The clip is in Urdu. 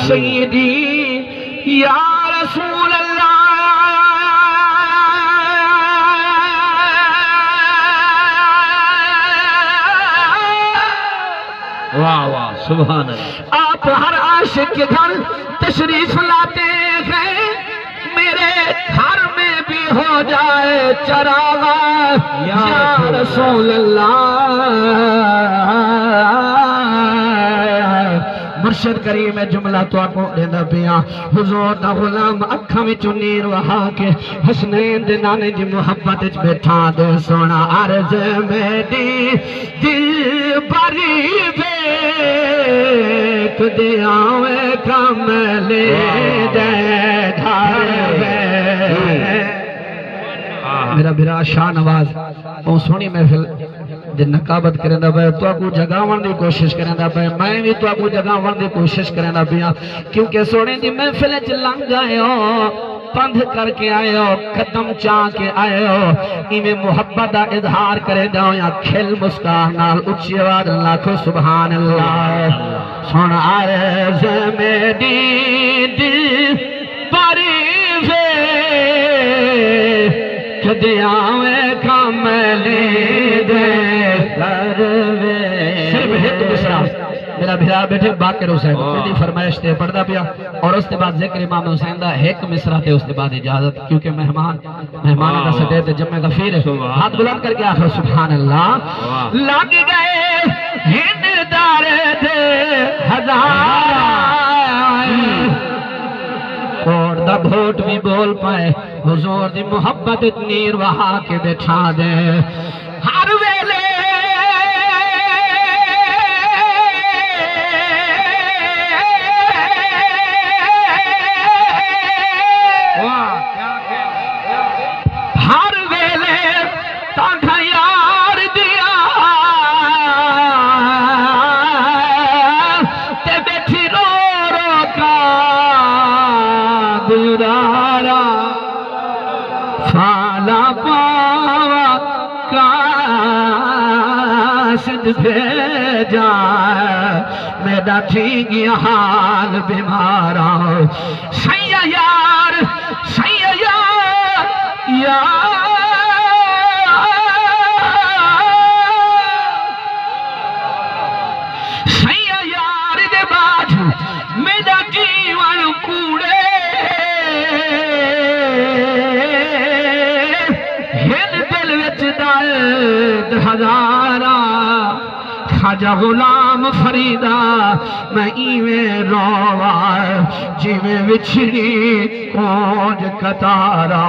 سیدی یا رسول اللہ واہ واہ سبحان اللہ. آپ ہر عاشق کے گھر تشریف لاتے ہیں، میرے گھر میں بھی ہو جائے چراغا یا رسول اللہ. مرشد کریم جملہ تو آکو دینا پیا، حضور دا غلام اکھا میں چنیر وہا کے حسنین دے نانے جی محبت اچ بیٹھا دے سونا عرض میں دی دل بری بیک دیا میں کاملے دے گھر میں. میرا بھرا شاہ نواز وہ سونی محفل جن نقابت کریں دا پہ تو آکو جگاون دی کوشش کریں دا پہ، میں بھی تو آکو جگاون دی کوشش کریں دا پہ، کیونکہ سونے دی محفل چلنگ گئے ہو، پندھ کر کے آئے ہو، قدم چاہ کے آئے ہو، ایمیں محبت دا اظہار کرے جاؤ یا کھل مسکان نال اچھی آواز اللہ کو سبحان اللہ. سونا عرض میں دی دل بری دیا میں کاملی دے گھر میں. صرف ایک دوسرا میرا بھیرا بیٹھے باقر حسین میری فرمائش تے پڑھدا پیا، اور اس کے بعد ذکر امام حسین دا ایک مصرع تے اس کے بعد اجازت، کیونکہ مہمان دا سدے تے جمع غفیر ہے. ہاتھ بلند کر کے آخر سبحان اللہ. لگ گئے ہند دار دے ہزار اور دا بھوٹ بھی بول پائے، حضور دی محبت نیر وہا کے بٹھا دے. ہر ویلے ہر ویلے تاکہ یار دیا تے بیٹھی رو رو کا دورارا فالا پاوا کاشد بھیجا میرا ٹھیک حال بیمارا. سیّا یار سیّا یار سیّا یار دے باج میرا جیون کوڑے درد ہزارا. خواجہ غلام فریدہ میں ایویں روار جی میں وچھڑی کونج کتارا.